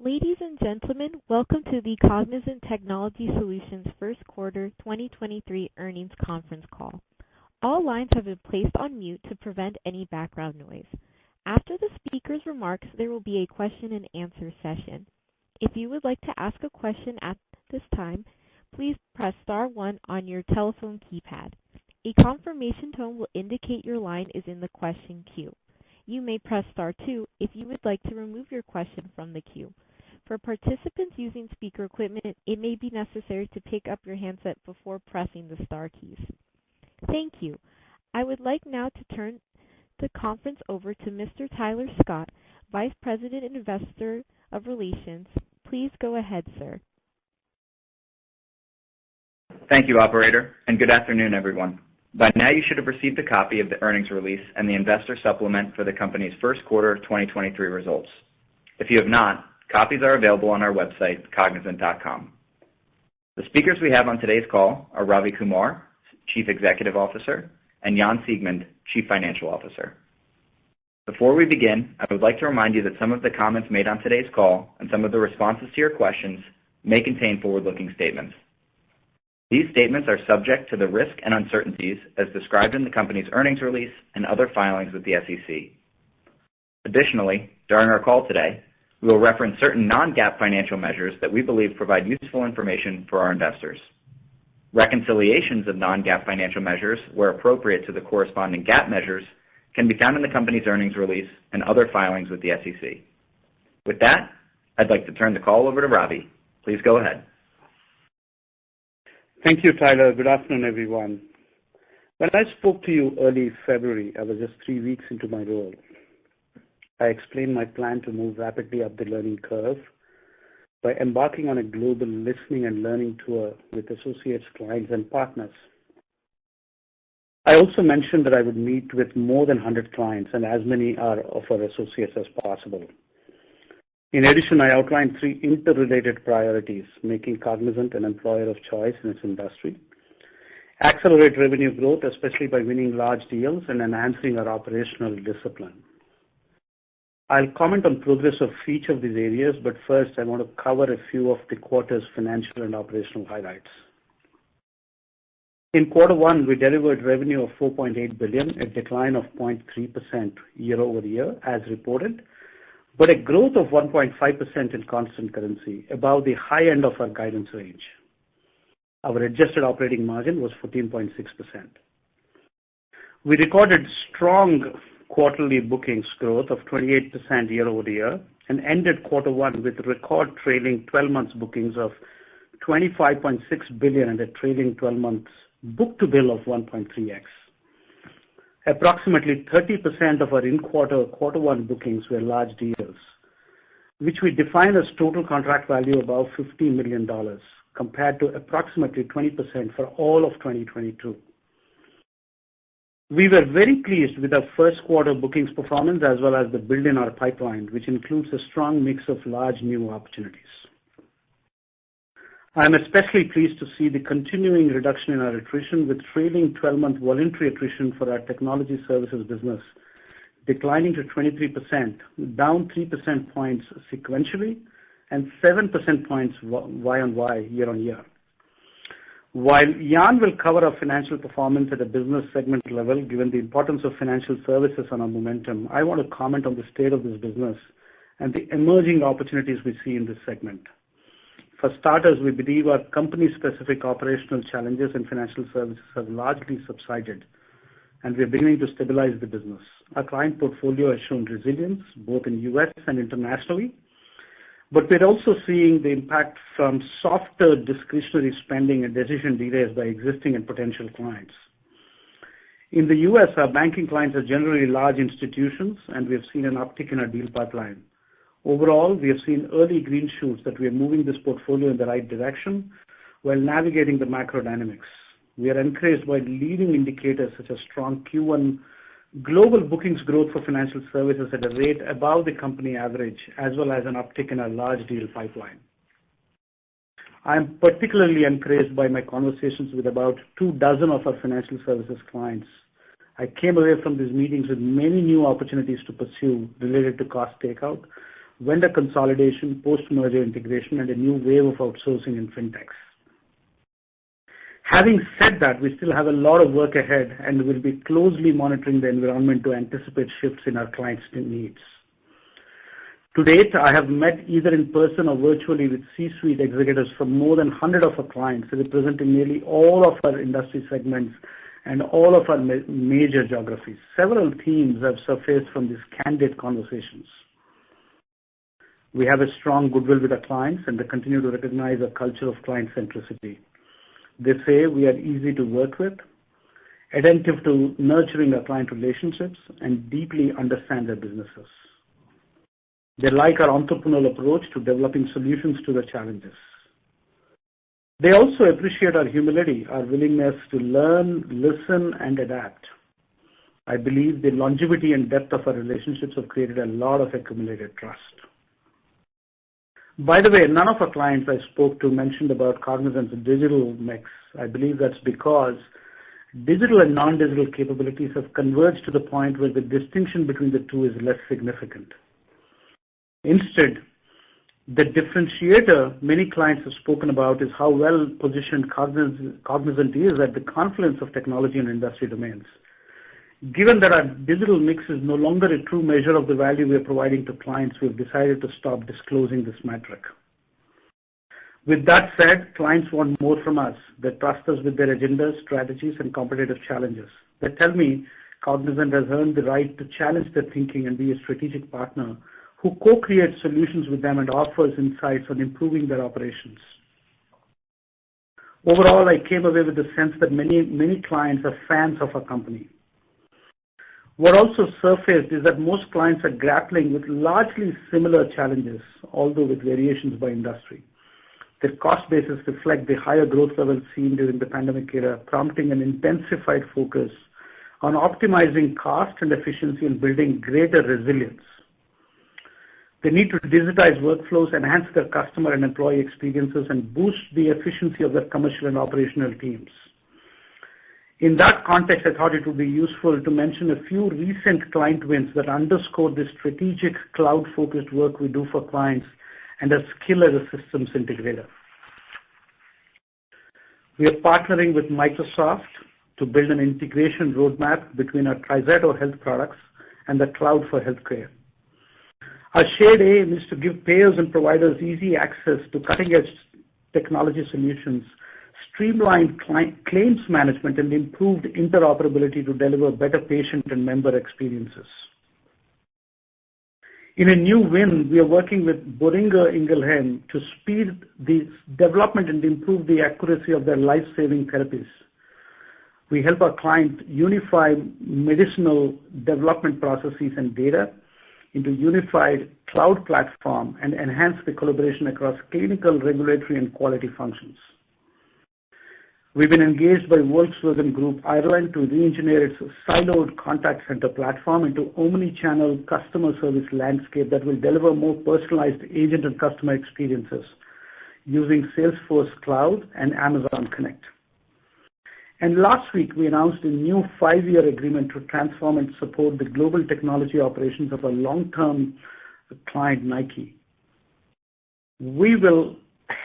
Ladies and gentlemen, welcome to the Cognizant Technology Solutions First Quarter 2023 Earnings Conference Call. All lines have been placed on mute to prevent any background noise. After the speaker's remarks, there will be a question and answer session. If you would like to ask a question at this time, please press star one on your telephone keypad. A confirmation tone will indicate your line is in the question queue. You may press star two if you would like to remove your question from the queue. For participants using speaker equipment, it may be necessary to pick up your handset before pressing the star keys. Thank you. I would like now to turn the conference over to Mr. Tyler Scott, Vice President and Investor Relations. Please go ahead, sir. Thank you, operator, and good afternoon, everyone. By now you should have received a copy of the earnings release and the investor supplement for the company's first quarter 2023 results. If you have not, copies are available on our website, cognizant.com. The speakers we have on today's call are Ravi Kumar, Chief Executive Officer, and Jan Siegmund, Chief Financial Officer. Before we begin, I would like to remind you that some of the comments made on today's call and some of the responses to your questions may contain forward-looking statements. These statements are subject to the risk and uncertainties as described in the company's earnings release and other filings with the SEC. Additionally, during our call today, we will reference certain non-GAAP financial measures that we believe provide useful information for our investors. Reconciliations of non-GAAP financial measures, where appropriate to the corresponding GAAP measures, can be found in the company's earnings release and other filings with the SEC. With that, I'd like to turn the call over to Ravi. Please go ahead. Thank you, Tyler. Good afternoon, everyone. When I spoke to you early February, I was just 3 weeks into my role. I explained my plan to move rapidly up the learning curve by embarking on a global listening and learning tour with associates, clients, and partners. I also mentioned that I would meet with more than 100 clients and as many of our associates as possible. In addition, I outlined 3 interrelated priorities: making Cognizant an employer of choice in its industry, accelerate revenue growth, especially by winning large deals, and enhancing our operational discipline. I'll comment on progress of each of these areas, but first I want to cover a few of the quarter's financial and operational highlights. In quarter one, we delivered revenue of $4.8 billion, a decline of 0.3% year over year as reported, but a growth of 1.5% in constant currency, above the high end of our guidance range. Our adjusted operating margin was 14.6%. We recorded strong quarterly bookings growth of 28% year over year and ended quarter one with record trailing 12 months bookings of $25.6 billion and a trailing 12 months book-to-bill of 1.3x. Approximately 30% of our quarter one bookings were large deals, which we define as total contract value above $50 million, compared to approximately 20% for all of 2022. We were very pleased with our first quarter bookings performance as well as the build in our pipeline, which includes a strong mix of large new opportunities. I am especially pleased to see the continuing reduction in our attrition, with trailing 12-month voluntary attrition for our technology services business declining to 23%, down 3% points sequentially and 7% points Y-on-Y, year-on-year. While Jan will cover our financial performance at a business segment level, given the importance of financial services on our momentum, I want to comment on the state of this business and the emerging opportunities we see in this segment. For starters, we believe our company-specific operational challenges in financial services have largely subsided, and we are beginning to stabilize the business. Our client portfolio has shown resilience, both in U.S. and internationally, but we're also seeing the impact from softer discretionary spending and decision delays by existing and potential clients. In the U.S., our banking clients are generally large institutions, and we have seen an uptick in our deal pipeline. Overall, we have seen early green shoots that we are moving this portfolio in the right direction while navigating the macro dynamics. We are encouraged by leading indicators such as strong Q1 global bookings growth for financial services at a rate above the company average, as well as an uptick in our large deal pipeline. I am particularly encouraged by my conversations with about 24 of our financial services clients. I came away from these meetings with many new opportunities to pursue related to cost takeout, vendor consolidation, post-merger integration, and a new wave of outsourcing in fintechs. Having said that, we still have a lot of work ahead and will be closely monitoring the environment to anticipate shifts in our clients' needs. To date, I have met either in person or virtually with C-suite executives from more than 100 of our clients, representing nearly all of our industry segments and all of our major geographies. Several themes have surfaced from these candid conversations. We have a strong goodwill with our clients, and they continue to recognize a culture of client centricity. They say we are easy to work with, attentive to nurturing our client relationships, and deeply understand their businesses. They like our entrepreneurial approach to developing solutions to their challenges. They also appreciate our humility, our willingness to learn, listen, and adapt. I believe the longevity and depth of our relationships have created a lot of accumulated trust. By the way, none of our clients I spoke to mentioned about Cognizant's digital mix. I believe that's because digital and non-digital capabilities have converged to the point where the distinction between the two is less significant. Instead, the differentiator many clients have spoken about is how well positioned Cognizant is at the confluence of technology and industry domains. Given that our digital mix is no longer a true measure of the value we are providing to clients, we have decided to stop disclosing this metric. With that said, clients want more from us. They trust us with their agendas, strategies, and competitive challenges. They tell me Cognizant has earned the right to challenge their thinking and be a strategic partner who co-creates solutions with them and offers insights on improving their operations. Overall, I came away with the sense that many clients are fans of our company. What also surfaced is that most clients are grappling with largely similar challenges, although with variations by industry. Their cost bases reflect the higher growth levels seen during the pandemic era, prompting an intensified focus on optimizing cost and efficiency and building greater resilience. They need to digitize workflows, enhance their customer and employee experiences, and boost the efficiency of their commercial and operational teams. In that context, I thought it would be useful to mention a few recent client wins that underscore the strategic cloud-focused work we do for clients and our skill as a systems integrator. We are partnering with Microsoft to build an integration roadmap between our TriZetto health products and the cloud for healthcare. Our shared aim is to give payers and providers easy access to cutting-edge technology solutions, streamlined claims management, and improved interoperability to deliver better patient and member experiences. In a new win, we are working with Boehringer Ingelheim to speed the development and improve the accuracy of their life-saving therapies. We help our client unify medicinal development processes and data into a unified cloud platform and enhance the collaboration across clinical, regulatory, and quality functions. We've been engaged by Volkswagen Group Ireland to re-engineer its siloed contact center platform into omni-channel customer service landscape that will deliver more personalized agent and customer experiences using Salesforce Cloud and Amazon Connect. And last week, we announced a new 5-year agreement to transform and support the global technology operations of a long-term client, Nike. We will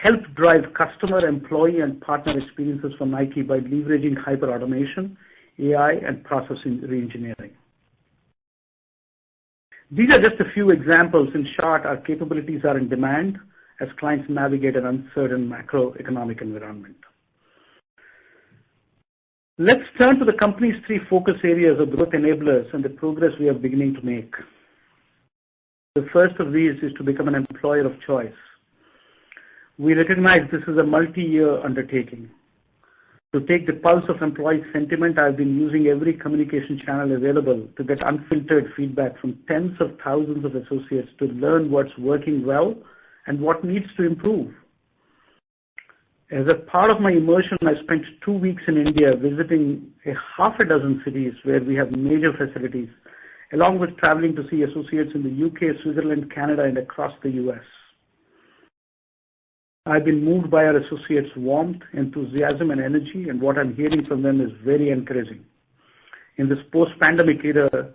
help drive customer, employee, and partner experiences for Nike by leveraging hyper-automation, AI, and process reengineering. These are just a few examples. In short, our capabilities are in demand as clients navigate an uncertain macroeconomic environment. Let's turn to the company's 3 focus areas of growth enablers and the progress we are beginning to make. The first of these is to become an employer of choice. We recognize this is a multi-year undertaking. To take the pulse of employee sentiment, I've been using every communication channel available to get unfiltered feedback from tens of thousands of associates to learn what's working well and what needs to improve. As a part of my immersion, I spent 2 weeks in India visiting a half a dozen cities where we have major facilities, along with traveling to see associates in the UK, Switzerland, Canada, and across the US. I've been moved by our associates' warmth, enthusiasm, and energy, and what I'm hearing from them is very encouraging. In this post-pandemic era,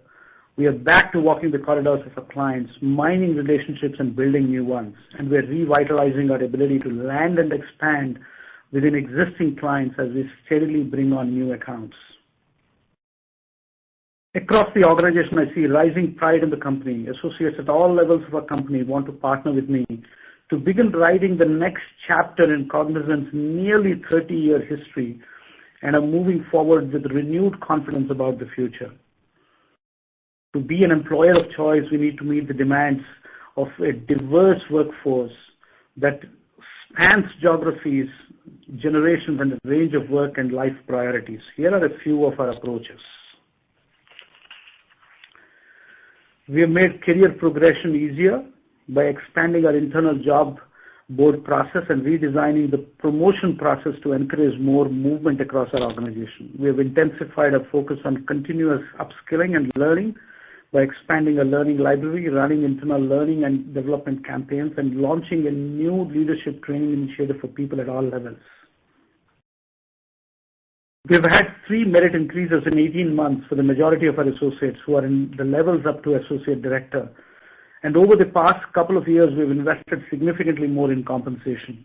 We are back to walking the corridors of our clients, mining relationships and building new ones, and we're revitalizing our ability to land and expand within existing clients as we steadily bring on new accounts. Across the organization, I see rising pride in the company. Associates at all levels of our company want to partner with me to begin writing the next chapter in Cognizant's nearly 30-year history and are moving forward with renewed confidence about the future. To be an employer of choice, we need to meet the demands of a diverse workforce that spans geographies, generations, and a range of work and life priorities. Here are a few of our approaches. We have made career progression easier by expanding our internal job board process and redesigning the promotion process to encourage more movement across our organization. We have intensified our focus on continuous upskilling and learning by expanding our learning library, running internal learning and development campaigns, and launching a new leadership training initiative for people at all levels. We have had 3 merit increases in 18 months for the majority of our associates who are in the levels up to associate director. And over the past couple of years, we've invested significantly more in compensation.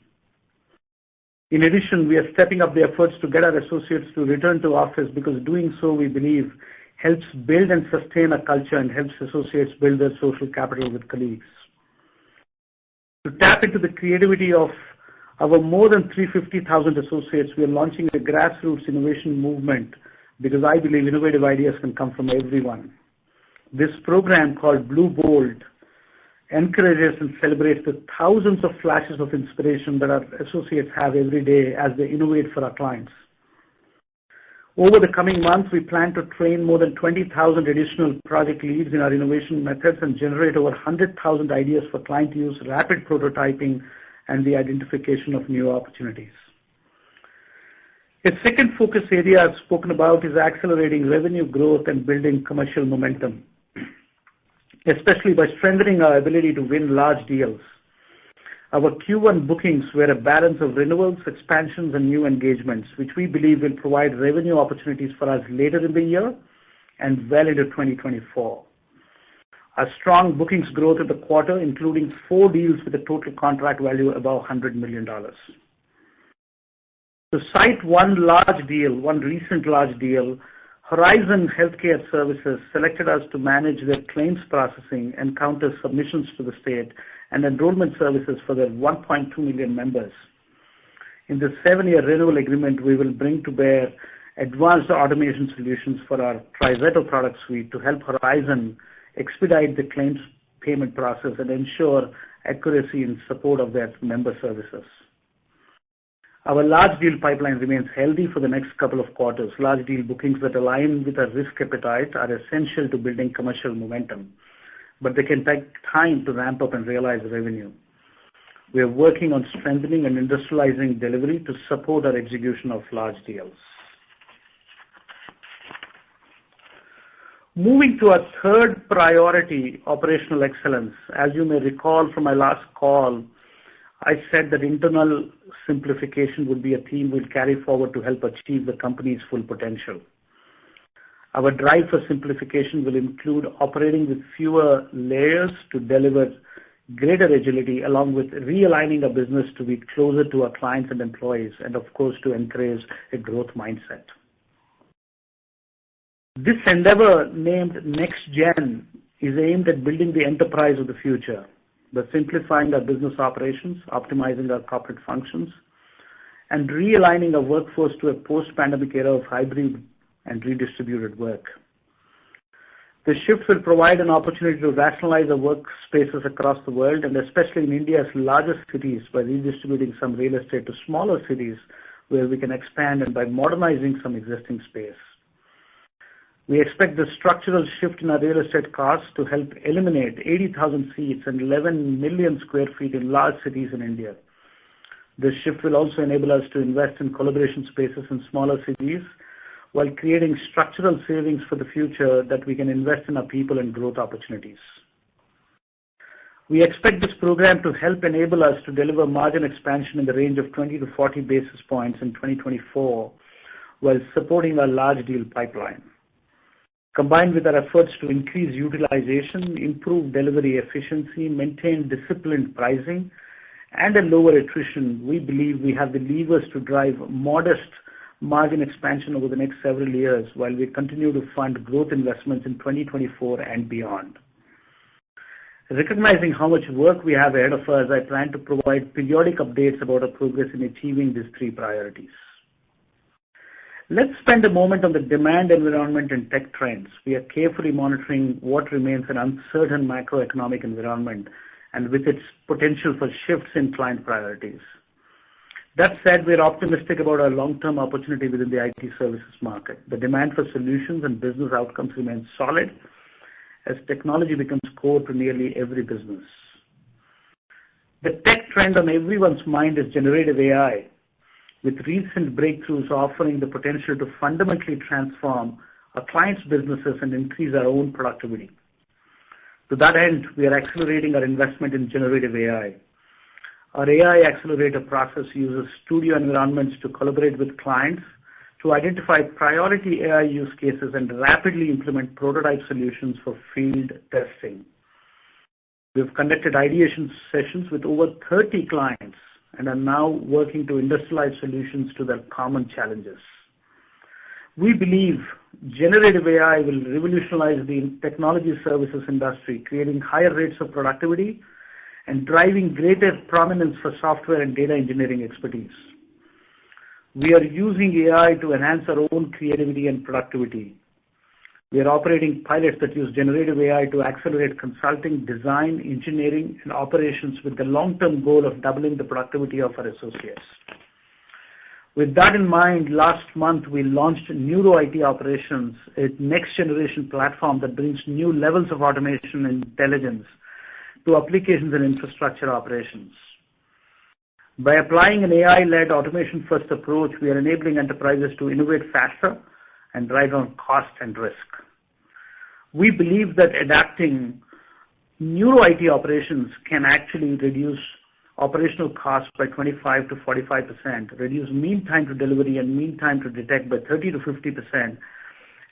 In addition, we are stepping up the efforts to get our associates to return to office because doing so, we believe, helps build and sustain a culture and helps associates build their social capital with colleagues. To tap into the creativity of our more than 350,000 associates, we are launching a grassroots innovation movement because I believe innovative ideas can come from everyone. This program called Blue Bold encourages and celebrates the thousands of flashes of inspiration that our associates have every day as they innovate for our clients. Over the coming months, we plan to train more than 20,000 additional project leads in our innovation methods and generate over 100,000 ideas for client use, rapid prototyping, and the identification of new opportunities. A second focus area I've spoken about is accelerating revenue growth and building commercial momentum, especially by strengthening our ability to win large deals. Our Q1 bookings were a balance of renewals, expansions, and new engagements, which we believe will provide revenue opportunities for us later in the year and well into 2024. Our strong bookings growth in the quarter, including 4 deals with a total contract value above $100 million. To cite one recent large deal, Horizon Healthcare Services selected us to manage their claims processing and counter submissions to the state and enrollment services for their 1.2 million members. In this 7-year renewal agreement, we will bring to bear advanced automation solutions for our TriZetto product suite to help Horizon expedite the claims payment process and ensure accuracy in support of their member services. Our large deal pipeline remains healthy for the next couple of quarters. Large deal bookings that align with our risk appetite are essential to building commercial momentum, but they can take time to ramp up and realize revenue. We are working on strengthening and industrializing delivery to support our execution of large deals. Moving to our third priority, operational excellence. As you may recall from my last call, I said that internal simplification would be a theme we'll carry forward to help achieve the company's full potential. Our drive for simplification will include operating with fewer layers to deliver greater agility, along with realigning our business to be closer to our clients and employees, and of course, to encourage a growth mindset. This endeavor, named Next Gen, is aimed at building the enterprise of the future by simplifying our business operations, optimizing our corporate functions, and realigning our workforce to a post-pandemic era of hybrid and redistributed work. The shift will provide an opportunity to rationalize our workspaces across the world, and especially in India's largest cities, by redistributing some real estate to smaller cities where we can expand and by modernizing some existing space. We expect the structural shift in our real estate costs to help eliminate 80,000 seats and 11 million square feet in large cities in India. This shift will also enable us to invest in collaboration spaces in smaller cities while creating structural savings for the future that we can invest in our people and growth opportunities. We expect this program to help enable us to deliver margin expansion in the range of 20 to 40 basis points in 2024 while supporting our large deal pipeline. Combined with our efforts to increase utilization, improve delivery efficiency, maintain disciplined pricing, and a lower attrition, we believe we have the levers to drive modest margin expansion over the next several years while we continue to fund growth investments in 2024 and beyond. Recognizing how much work we have ahead of us, I plan to provide periodic updates about our progress in achieving these three priorities. Let's spend a moment on the demand environment and tech trends. We are carefully monitoring what remains an uncertain macroeconomic environment and with its potential for shifts in client priorities. That said, we're optimistic about our long-term opportunity within the IT services market. The demand for solutions and business outcomes remains solid as technology becomes core to nearly every business. The tech trend on everyone's mind is generative AI, with recent breakthroughs offering the potential to fundamentally transform our clients' businesses and increase our own productivity. To that end, we are accelerating our investment in generative AI. Our AI accelerator process uses studio environments to collaborate with clients to identify priority AI use cases and rapidly implement prototype solutions for field testing. We've conducted ideation sessions with over 30 clients and are now working to industrialize solutions to their common challenges. We believe generative AI will revolutionize the technology services industry, creating higher rates of productivity and driving greater prominence for software and data engineering expertise. We are using AI to enhance our own creativity and productivity. We are operating pilots that use generative AI to accelerate consulting, design, engineering, and operations with the long-term goal of doubling the productivity of our associates. With that in mind, last month we launched Neuro IT Operations, a next-generation platform that brings new levels of automation and intelligence to applications and infrastructure operations. By applying an AI-led automation-first approach, we are enabling enterprises to innovate faster and drive down cost and risk. We believe that adapting Neuro IT Operations can actually reduce operational costs by 25 to 45%, reduce mean time to delivery and mean time to detect by 30 to 50%,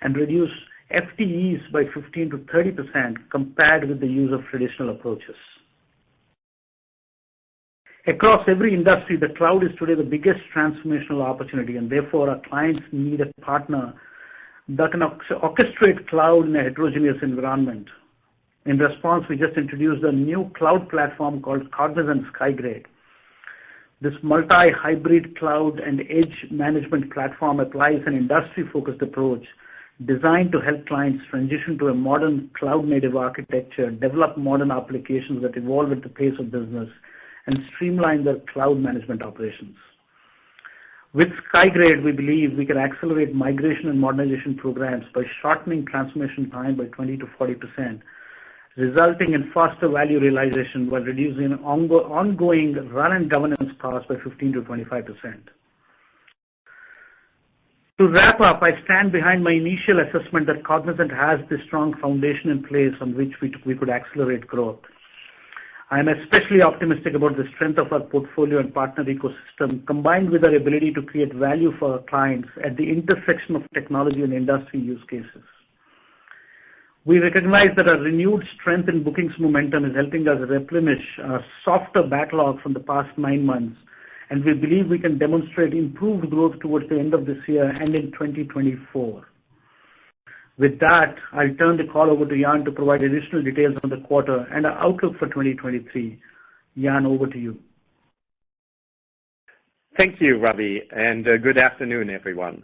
and reduce FTEs by 15 to 30% compared with the use of traditional approaches. Across every industry, the cloud is today the biggest transformational opportunity, and therefore our clients need a partner that can orchestrate cloud in a heterogeneous environment. In response, we just introduced a new cloud platform called Cognizant Skygrade. This multi-hybrid cloud and edge management platform applies an industry-focused approach designed to help clients transition to a modern cloud-native architecture, develop modern applications that evolve at the pace of business, and streamline their cloud management operations. With Skygrade, we believe we can accelerate migration and modernization programs by shortening transformation time by 20 to 40%, resulting in faster value realization while reducing ongoing run and governance costs by 15 to 25%. To wrap up, I stand behind my initial assessment that Cognizant has the strong foundation in place on which we could accelerate growth. I am especially optimistic about the strength of our portfolio and partner ecosystem, combined with our ability to create value for our clients at the intersection of technology and industry use cases. We recognize that our renewed strength in bookings momentum is helping us replenish our softer backlog from the past 9 months, and we believe we can demonstrate improved growth towards the end of this year and in 2024. With that, I'll turn the call over to Jan to provide additional details on the quarter and our outlook for 2023. Jan, over to you. Thank you, Ravi, and good afternoon, everyone.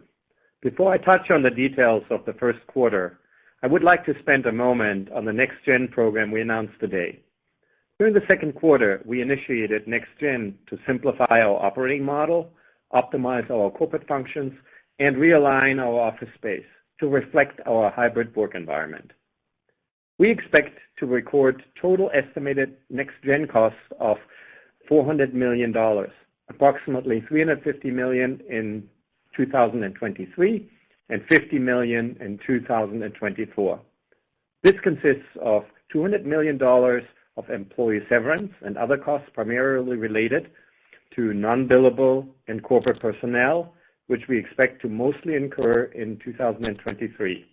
Before I touch on the details of the first quarter, I would like to spend a moment on the Next Gen program we announced today. During the second quarter, we initiated Next Gen to simplify our operating model, optimize our corporate functions, and realign our office space to reflect our hybrid work environment. We expect to record total estimated Next Gen costs of $400 million, approximately $350 million in 2023 and $50 million in 2024. This consists of $200 million of employee severance and other costs primarily related to non-billable and corporate personnel, which we expect to mostly incur in 2023.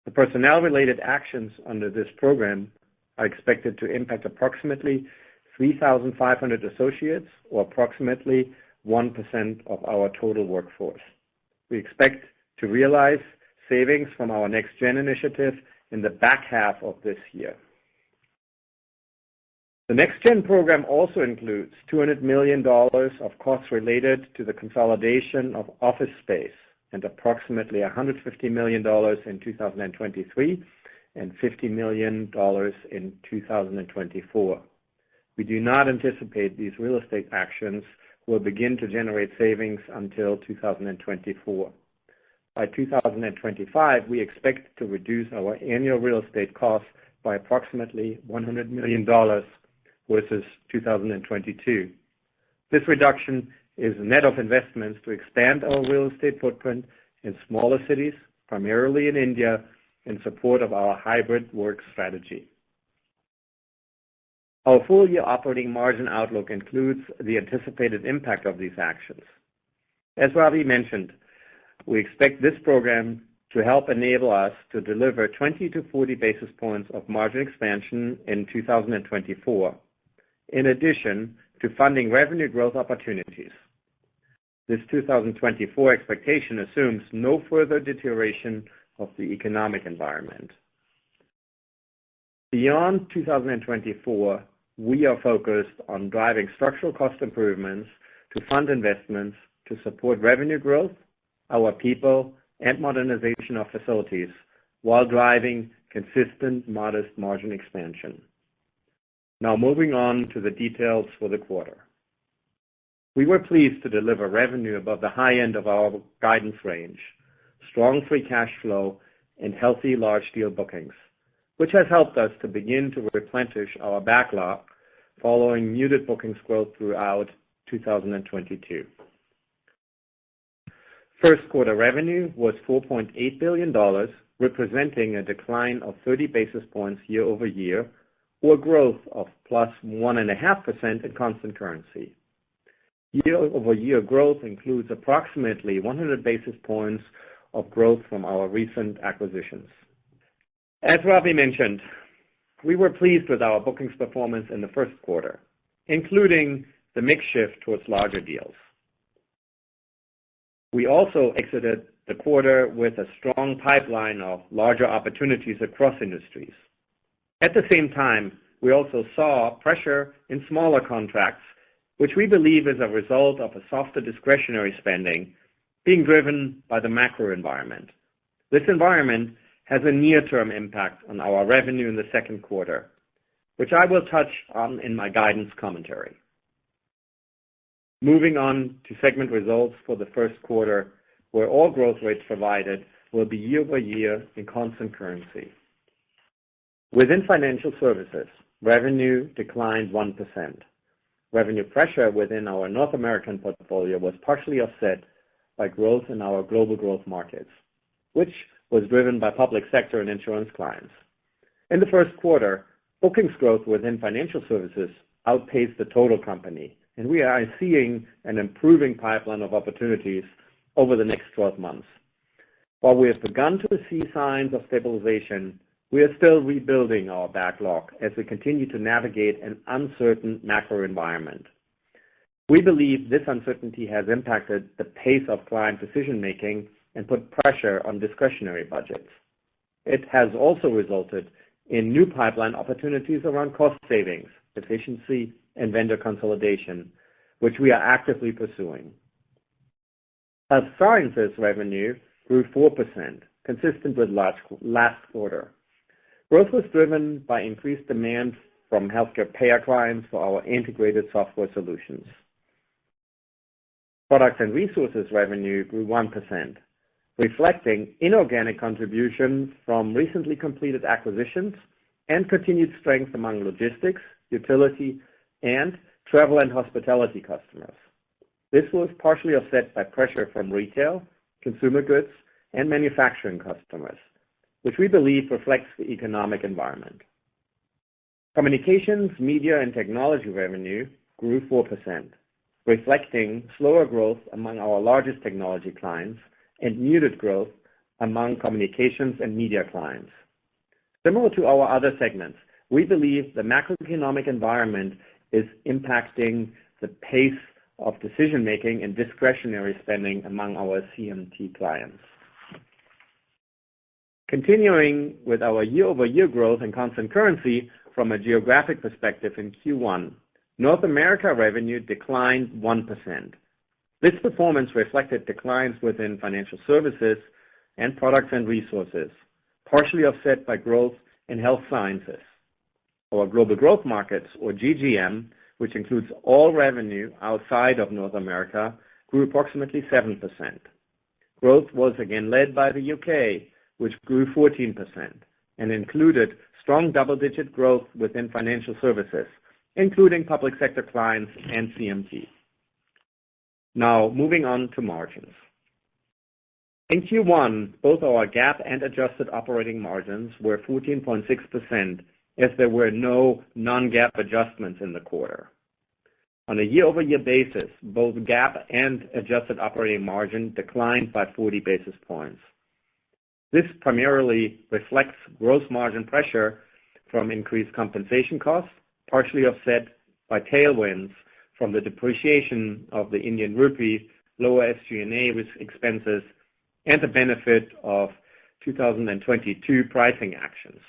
The personnel-related actions under this program are expected to impact approximately 3,500 associates, or approximately 1% of our total workforce. We expect to realize savings from our Next Gen initiative in the back half of this year. The Next Gen program also includes $200 million of costs related to the consolidation of office space and approximately $150 million in 2023 and $50 million in 2024. We do not anticipate these real estate actions will begin to generate savings until 2024. By 2025, we expect to reduce our annual real estate costs by approximately $100 million versus 2022. This reduction is net of investments to expand our real estate footprint in smaller cities, primarily in India, in support of our hybrid work strategy. Our full-year operating margin outlook includes the anticipated impact of these actions. As Ravi mentioned, we expect this program to help enable us to deliver 20 to 40 basis points of margin expansion in 2024, in addition to funding revenue growth opportunities. This 2024 expectation assumes no further deterioration of the economic environment. Beyond 2024, we are focused on driving structural cost improvements to fund investments to support revenue growth, our people, and modernization of facilities, while driving consistent, modest margin expansion. Now moving on to the details for the quarter. We were pleased to deliver revenue above the high end of our guidance range, strong free cash flow, and healthy large deal bookings, which has helped us to begin to replenish our backlog following muted bookings growth throughout 2022. First quarter revenue was $4.8 billion, representing a decline of 30 basis points year over year, or growth of plus 1.5% in constant currency. Year-over-year growth includes approximately 100 basis points of growth from our recent acquisitions. As Ravi mentioned, we were pleased with our bookings performance in the first quarter, including the mix shift towards larger deals. We also exited the quarter with a strong pipeline of larger opportunities across industries. At the same time, we also saw pressure in smaller contracts, which we believe is a result of a softer discretionary spending being driven by the macro environment. This environment has a near-term impact on our revenue in the second quarter, which I will touch on in my guidance commentary. Moving on to segment results for the first quarter, where all growth rates provided will be year-over-year in constant currency. Within financial services, revenue declined 1%. Revenue pressure within our North American portfolio was partially offset by growth in our global growth markets, which was driven by public sector and insurance clients. In the first quarter, bookings growth within financial services outpaced the total company, and we are seeing an improving pipeline of opportunities over the next 12 months. While we have begun to see signs of stabilization, we are still rebuilding our backlog as we continue to navigate an uncertain macro environment. We believe this uncertainty has impacted the pace of client decision-making and put pressure on discretionary budgets. It has also resulted in new pipeline opportunities around cost savings, efficiency, and vendor consolidation, which we are actively pursuing. Health Sciences revenue grew 4%, consistent with last quarter. Growth was driven by increased demand from healthcare payer clients for our integrated software solutions. Products and Resources revenue grew 1%, reflecting inorganic contributions from recently completed acquisitions and continued strength among logistics, utility, and travel and hospitality customers. This was partially offset by pressure from retail, consumer goods, and manufacturing customers, which we believe reflects the economic environment. Communications, media, and technology revenue grew 4%, reflecting slower growth among our largest technology clients and muted growth among communications and media clients. Similar to our other segments, we believe the macroeconomic environment is impacting the pace of decision-making and discretionary spending among our CMT clients. Continuing with our year-over-year growth in constant currency from a geographic perspective in Q1, North America revenue declined 1%. This performance reflected declines within financial services and products and resources, partially offset by growth in health sciences. Our global growth markets, or GGM, which includes all revenue outside of North America, grew approximately 7%. Growth was again led by the UK, which grew 14% and included strong double-digit growth within financial services, including public sector clients and CMT. Now, moving on to margins. In Q1, both our GAAP and adjusted operating margins were 14.6%, as there were no non-GAAP adjustments in the quarter. On a year-over-year basis, both GAAP and adjusted operating margin declined by 40 basis points. This primarily reflects gross margin pressure from increased compensation costs, partially offset by tailwinds from the depreciation of the Indian rupee, lower SG&A expenses, and the benefit of 2022 pricing actions.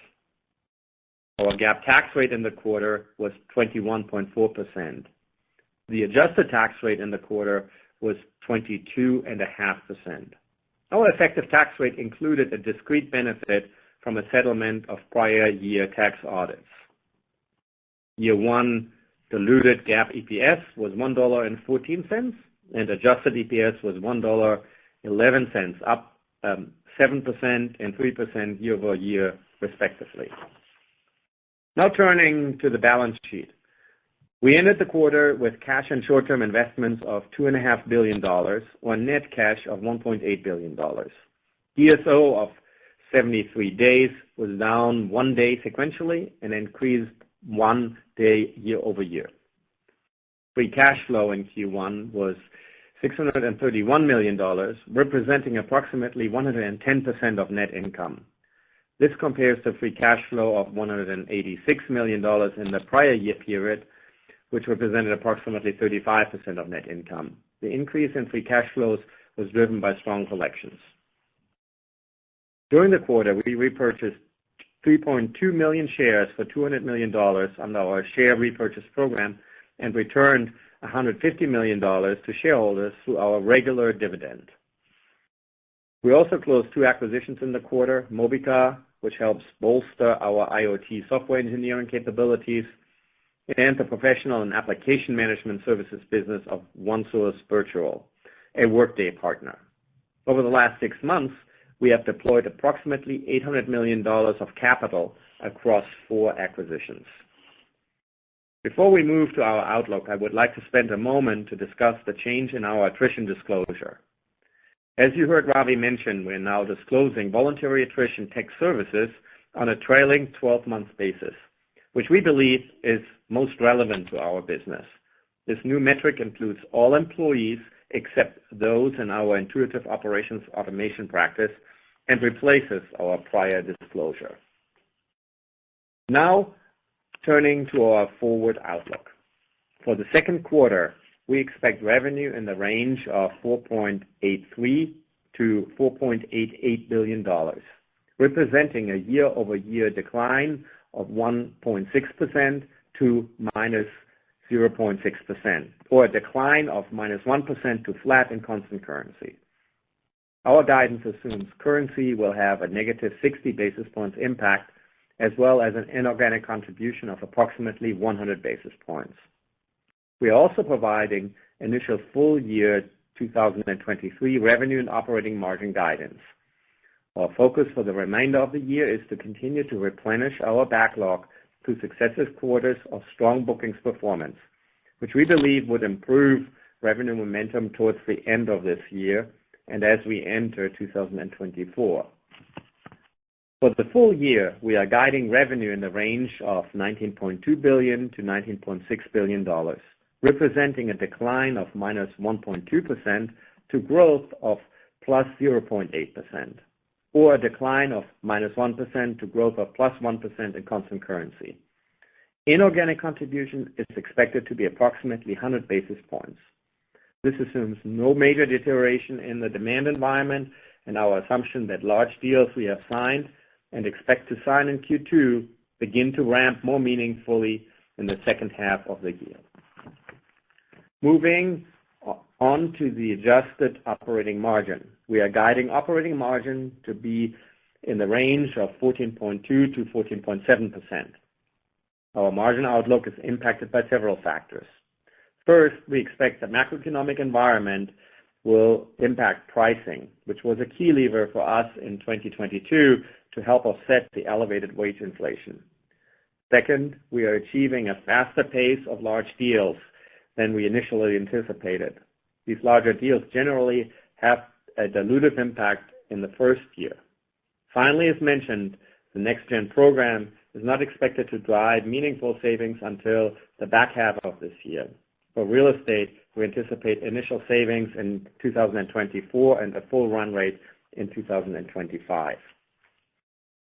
Our GAAP tax rate in the quarter was 21.4%. The adjusted tax rate in the quarter was 22.5%. Our effective tax rate included a discrete benefit from a settlement of prior year tax audits. Year one diluted GAAP EPS was $1.14, and adjusted EPS was $1.11, up 7% and 3% year-over-year, respectively. Now turning to the balance sheet. We ended the quarter with cash and short-term investments of $2.5 billion, or net cash of $1.8 billion. DSO of 73 days was down 1 day sequentially and increased 1 day year-over-year. Free cash flow in Q1 was $631 million, representing approximately 110% of net income. This compares to free cash flow of $186 million in the prior year period, which represented approximately 35% of net income. The increase in free cash flows was driven by strong collections. During the quarter, we repurchased 3.2 million shares for $200 million under our share repurchase program and returned $150 million to shareholders through our regular dividend. We also closed 2 acquisitions in the quarter, Mobica, which helps bolster our IoT software engineering capabilities, and the professional and application management services business of OneSource Virtual, a Workday partner. Over the last 6 months, we have deployed approximately $800 million of capital across 4 acquisitions. Before we move to our outlook, I would like to spend a moment to discuss the change in our attrition disclosure. As you heard Ravi mention, we're now disclosing voluntary attrition tech services on a trailing 12-month basis, which we believe is most relevant to our business. This new metric includes all employees except those in our intuitive operations automation practice and replaces our prior disclosure. Now, turning to our forward outlook. For the second quarter, we expect revenue in the range of $4.83 to $4.88 billion, representing a year-over-year decline of 1.6% to minus 0.6%, or a decline of minus 1% to flat in constant currency. Our guidance assumes currency will have a negative 60 basis points impact, as well as an inorganic contribution of approximately 100 basis points. We are also providing initial full year 2023 revenue and operating margin guidance. Our focus for the remainder of the year is to continue to replenish our backlog through successive quarters of strong bookings performance, which we believe would improve revenue momentum towards the end of this year and as we enter 2024. For the full year, we are guiding revenue in the range of $19.2 billion to $19.6 billion, representing a decline of minus 1.2% to growth of plus 0.8%. or a decline of -1% to growth of +1% in constant currency. Inorganic contribution is expected to be approximately 100 basis points. This assumes no major deterioration in the demand environment and our assumption that large deals we have signed and expect to sign in Q2 begin to ramp more meaningfully in the second half of the year. Moving on to the adjusted operating margin. We are guiding operating margin to be in the range of 14.2 to 14.7%. Our margin outlook is impacted by several factors. First, we expect the macroeconomic environment will impact pricing, which was a key lever for us in 2022 to help offset the elevated wage inflation. Second, we are achieving a faster pace of large deals than we initially anticipated. These larger deals generally have a dilutive impact in the first year. Finally, as mentioned, the NextGen program is not expected to drive meaningful savings until the back half of this year. For real estate, we anticipate initial savings in 2024 and a full run rate in 2025.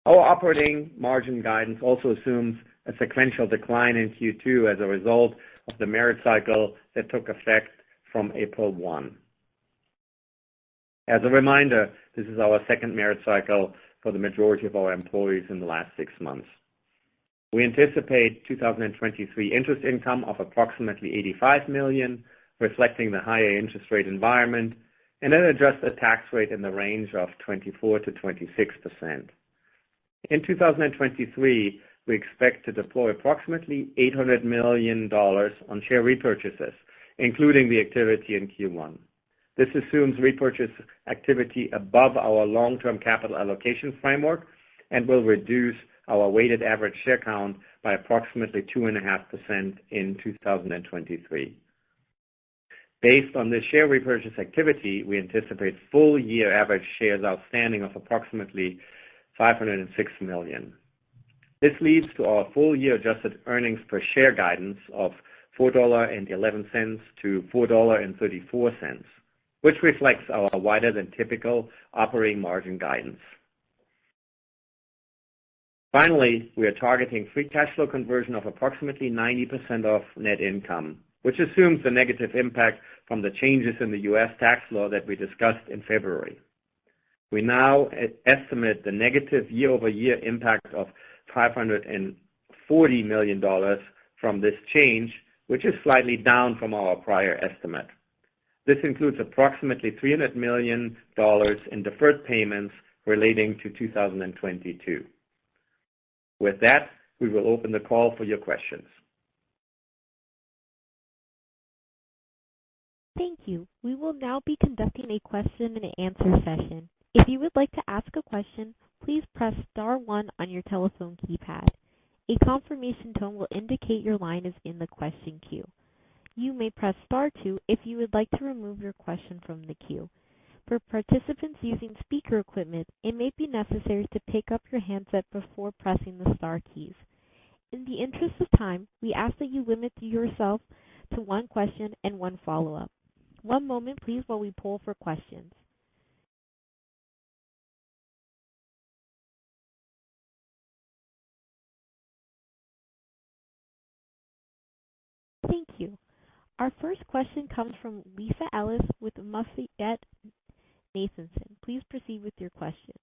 Our operating margin guidance also assumes a sequential decline in Q2 as a result of the merit cycle that took effect from April 1. As a reminder, this is our second merit cycle for the majority of our employees in the last 6 months. We anticipate 2023 interest income of approximately $85 million, reflecting the higher interest rate environment, and an adjusted tax rate in the range of 24 to 26%. In 2023, we expect to deploy approximately $800 million on share repurchases, including the activity in Q1. This assumes repurchase activity above our long-term capital allocation framework and will reduce our weighted average share count by approximately 2.5% in 2023. Based on this share repurchase activity, we anticipate full year average shares outstanding of approximately 506 million. This leads to our full year adjusted earnings per share guidance of $4.11 to $4.34, which reflects our wider than typical operating margin guidance. Finally, we are targeting free cash flow conversion of approximately 90% of net income, which assumes the negative impact from the changes in the U.S. tax law that we discussed in February. We now estimate the negative year-over-year impact of $540 million from this change, which is slightly down from our prior estimate. This includes approximately $300 million in deferred payments relating to 2022. With that, we will open the call for your questions. Thank you. We will now be conducting a question and answer session. If you would like to ask a question, please press star 1 on your telephone keypad. A confirmation tone will indicate your line is in the question queue. You may press star 2 if you would like to remove your question from the queue. For participants using speaker equipment, it may be necessary to pick up your handset before pressing the star keys. In the interest of time, we ask that you limit yourself to one question and one follow-up. One moment, please, while we poll for questions. Thank you. Our first question comes from Lisa Ellis with MoffettNathanson. Please proceed with your question.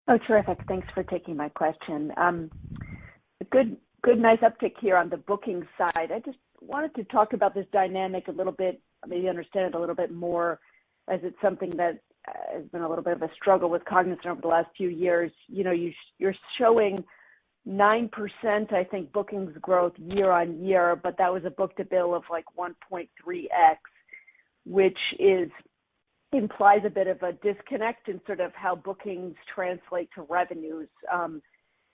Oh, terrific. Thanks for taking my question. Good, nice uptick here on the booking side. I just wanted to talk about this dynamic a little bit, maybe understand it a little bit more, as it's something that has been a little bit of a struggle with Cognizant over the last few years. You know, you're showing 9%, I think, bookings growth year on year, but that was a book-to-bill of like 1.3x, which implies a bit of a disconnect in sort of how bookings translate to revenues.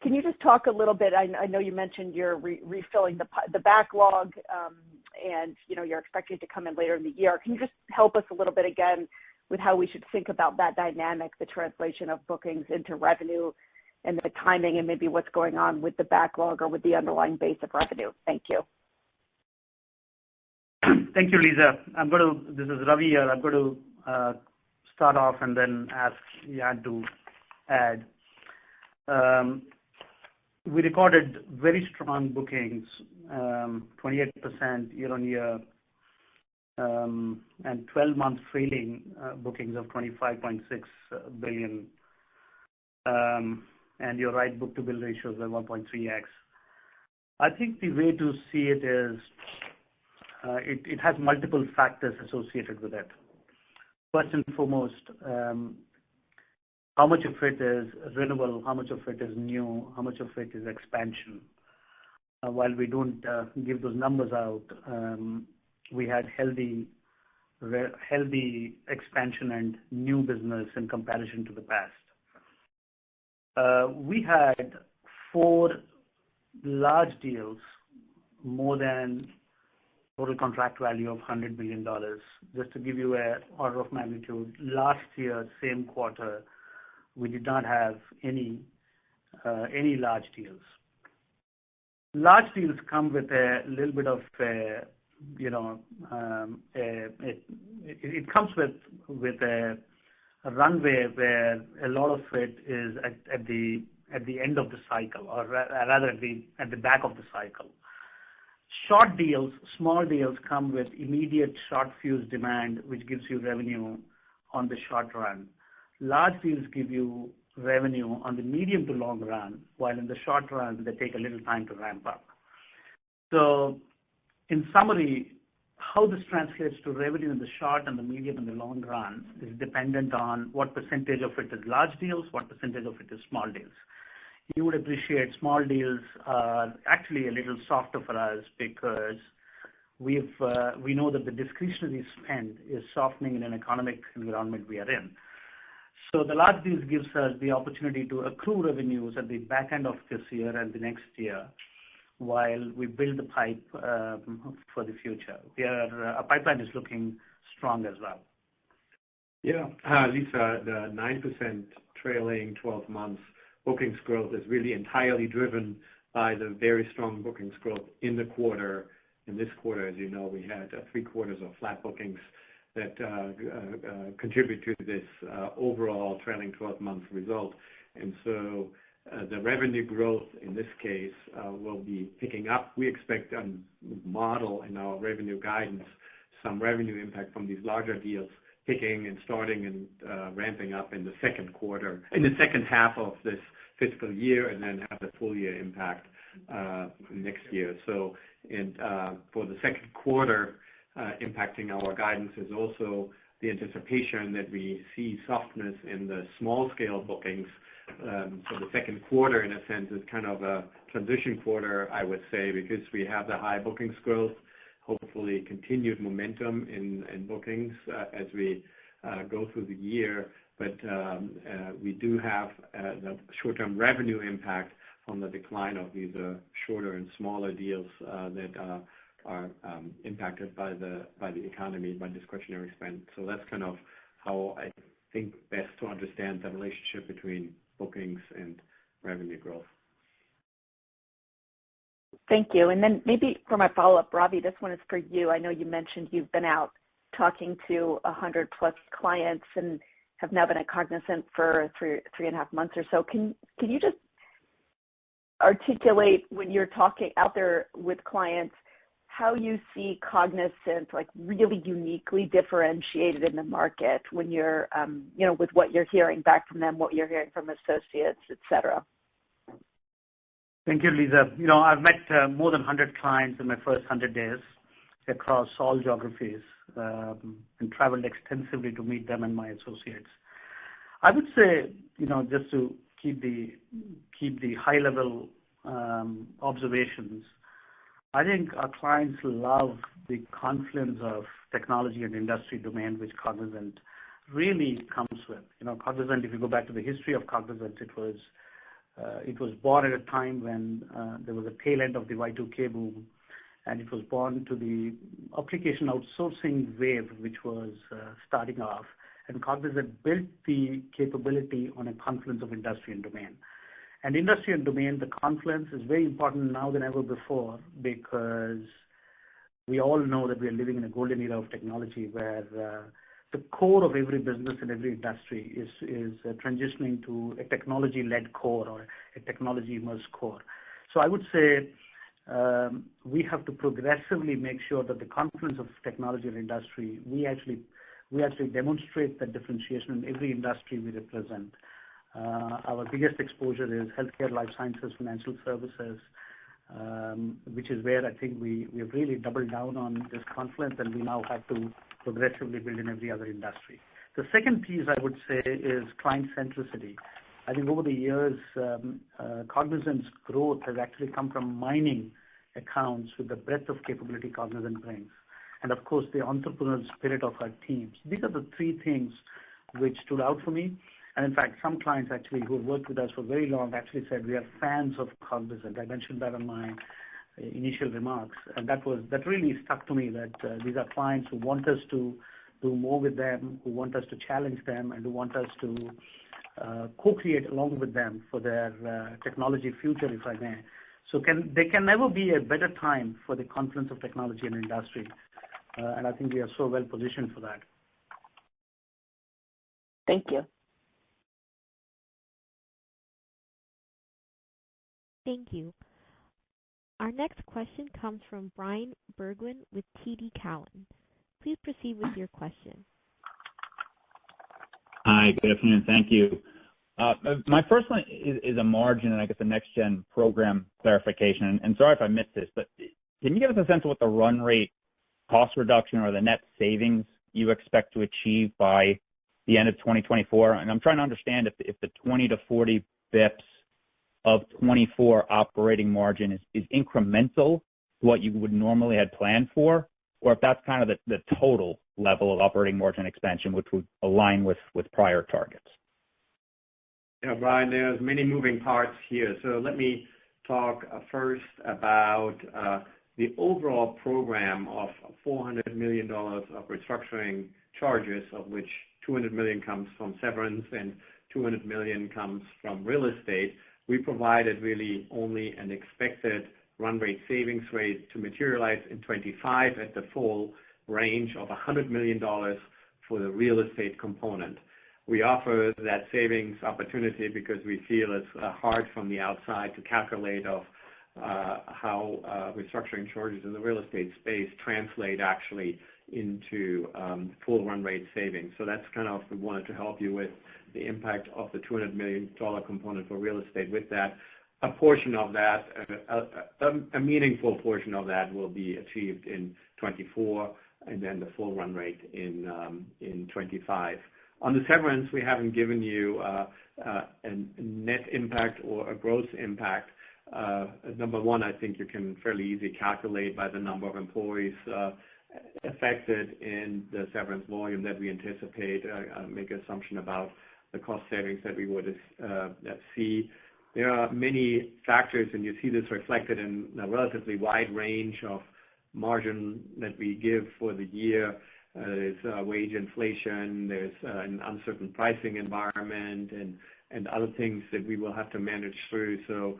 Can you just talk a little bit? I know you mentioned you're refilling the backlog, and you know you're expecting it to come in later in the year. Can you just help us a little bit again with how we should think about that dynamic, the translation of bookings into revenue, and the timing, and maybe what's going on with the backlog or with the underlying base of revenue? Thank you. Thank you, Lisa. This is Ravi here. I'm going to start off and then ask Jan to add. We recorded very strong bookings, 28% year-on-year, and 12-month trailing bookings of $25.6 billion. And you're right, book-to-bill ratios are 1.3x. I think the way to see it is it has multiple factors associated with it. First and foremost, how much of it is renewal, how much of it is new, how much of it is expansion. While we don't give those numbers out, we had healthy expansion and new business in comparison to the past. We had 4 large deals, more than total contract value of $100 billion. Just to give you an order of magnitude, last year, same quarter, we did not have any large deals. Large deals come with a little bit of it comes with a runway where a lot of it is at the end of the cycle, or rather at the back of the cycle. Short deals, small deals come with immediate short fuse demand, which gives you revenue on the short run. Large deals give you revenue on the medium to long run, while in the short run, they take a little time to ramp up. So in summary, how this translates to revenue in the short and the medium and the long run is dependent on what percentage of it is large deals, what percentage of it is small deals. You would appreciate small deals are actually a little softer for us because we know that the discretionary spend is softening in an economic environment we are in. So the large deals gives us the opportunity to accrue revenues at the back end of this year and the next year, while we build the pipe for the future. Our pipeline is looking strong as well. Yeah, Lisa, the 9% trailing 12 months bookings growth is really entirely driven by the very strong bookings growth in the quarter. In this quarter, as you know, we had 3 quarters of flat bookings that contribute to this overall trailing 12-month result. And so the revenue growth in this case will be picking up. We expect a model in our revenue guidance, some revenue impact from these larger deals picking and starting and ramping up in the second quarter, in the second half of this fiscal year, and then have the full year impact next year. So, and for the second quarter, impacting our guidance is also the anticipation that we see softness in the small scale bookings. So the second quarter, in a sense, is kind of a transition quarter, I would say, because we have the high bookings growth, hopefully continued momentum in bookings as we go through the year. But we do have the short-term revenue impact from the decline of these shorter and smaller deals that are impacted by the economy, by discretionary spend. So that's kind of how I think best to understand the relationship between bookings and revenue growth. Thank you. And then maybe for my follow-up, Ravi, this one is for you. I know you mentioned you've been out talking to 100 plus clients and have now been at Cognizant for 3.5 months or so. Can you just articulate, when you're talking out there with clients, how you see Cognizant like really uniquely differentiated in the market when you're, with what you're hearing back from them, what you're hearing from associates, et cetera? Thank you, Lisa. I've met more than 100 clients in my first 100 days across all geographies and traveled extensively to meet them and my associates. I would say, just to keep the high-level observations, I think our clients love the confluence of technology and industry domain which Cognizant really comes with. Cognizant, if you go back to the history of Cognizant, it was born at a time when there was a tail end of the Y2K boom, and it was born to the application outsourcing wave which was starting off. And Cognizant built the capability on a confluence of industry and domain. And industry and domain, the confluence is very important now than ever before, because we all know that we are living in a golden era of technology where the core of every business in every industry is transitioning to a technology-led core or a technology-immersed core. So I would say we have to progressively make sure that the confluence of technology and industry, we actually demonstrate that differentiation in every industry we represent. Our biggest exposure is healthcare, life sciences, financial services, which is where I think we have really doubled down on this confluence, and we now have to progressively build in every other industry. The second piece I would say is client centricity. I think over the years, Cognizant's growth has actually come from mining accounts with the breadth of capability Cognizant brings. And of course, the entrepreneurial spirit of our teams. These are the three things which stood out for me. And in fact, some clients actually who have worked with us for very long actually said we are fans of Cognizant. I mentioned that in my initial remarks, and that really stuck to me, that these are clients who want us to do more with them, who want us to challenge them, and who want us to co-create along with them for their technology future, if I may. So there can never be a better time for the confluence of technology and industry, and I think we are so well positioned for that. Thank you. Thank you. Our next question comes from Bryan Bergin with TD Cowen. Please proceed with your question. Hi, good afternoon. Thank you. My first one is a margin and I guess a next-gen program clarification. And sorry if I missed this, but can you give us a sense of what the run rate cost reduction or the net savings you expect to achieve by the end of 2024? And I'm trying to understand if the 20 to 40 bips of 24 operating margin is incremental to what you would normally had planned for, or if that's kind of the total level of operating margin expansion, which would align with prior targets. Yeah, Brian, there's many moving parts here. So let me talk first about the overall program of $400 million of restructuring charges, of which $200 million comes from severance and $200 million comes from real estate. We provided really only an expected run rate savings rate to materialize in 25 at the full range of $100 million for the real estate component. We offer that savings opportunity because we feel it's hard from the outside to calculate of how restructuring charges in the real estate space translate actually into full run rate savings. So that's kind of, we wanted to help you with the impact of the $200 million component for real estate. With that, a portion of that, a meaningful portion of that will be achieved in 24, and then the full run rate in 25. On the severance, we haven't given you a net impact or a gross impact. Number one, I think you can fairly easily calculate by the number of employees affected in the severance volume that we anticipate, make an assumption about the cost savings that we would see. There are many factors, and you see this reflected in a relatively wide range of margin that we give for the year. There's wage inflation, there's an uncertain pricing environment, and other things that we will have to manage through. So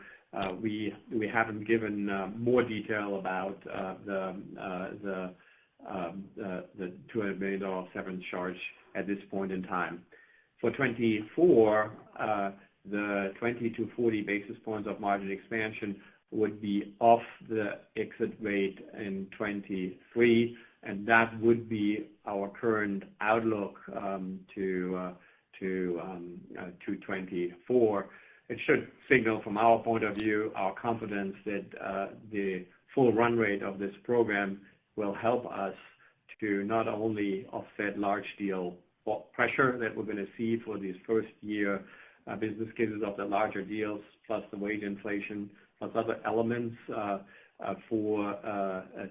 we haven't given more detail about the $200 million severance charge at this point in time. For 24, the 20 to 40 basis points of margin expansion would be off the exit rate in 23, and that would be our current outlook to 24. It should signal from our point of view our confidence that the full run rate of this program will help us to not only offset large deal pressure that we're going to see for these first year business cases of the larger deals, plus the wage inflation, plus other elements for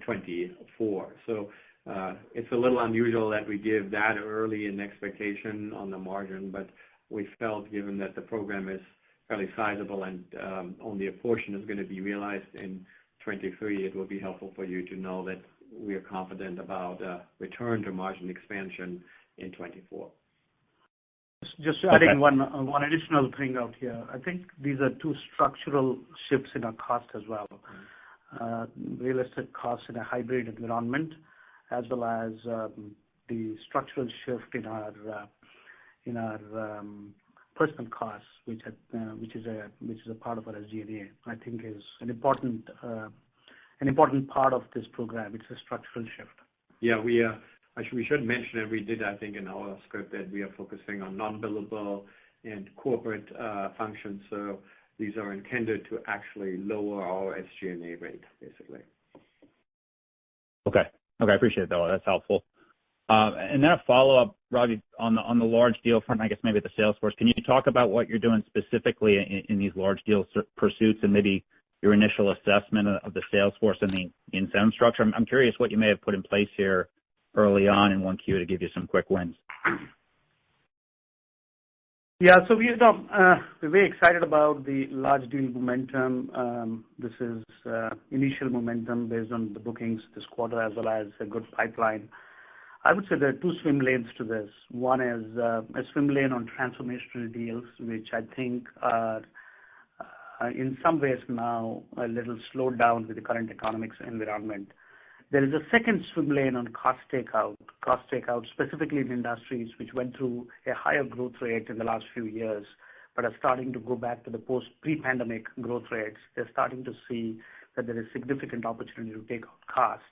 24. So it's a little unusual that we give that early in expectation on the margin, but we felt, given that the program is fairly sizable and only a portion is going to be realized in 23, it will be helpful for you to know that we are confident about return to margin expansion in 24. Just adding one additional thing out here. I think these are two structural shifts in our cost as well. Real estate costs in a hybrid environment, as well as the the structural shift in our personal costs, which is a part of our SG&A. I think is an important part of this program. It's a structural shift. Yeah, we should mention, and we did, I think, in our script, that we are focusing on non-billable and corporate functions. So these are intended to actually lower our SG&A rate, basically. Okay, I appreciate that. That's helpful. And then a follow-up, Ravi, on the large deal front, I guess maybe at the sales force. Can you talk about what you're doing specifically in these large deal pursuits and maybe your initial assessment of the sales force and the incentive structure? I'm curious what you may have put in place here early on in 1Q to give you some quick wins. Yeah, so we're very excited about the large deal momentum. This is initial momentum based on the bookings this quarter, as well as a good pipeline. I would say there are two swim lanes to this. One is a swim lane on transformational deals, which I think are in some ways now a little slowed down with the current economic environment. There is a second swim lane on cost takeout specifically in industries which went through a higher growth rate in the last few years, but are starting to go back to the pre-pandemic growth rates. They're starting to see that there is significant opportunity to take out costs,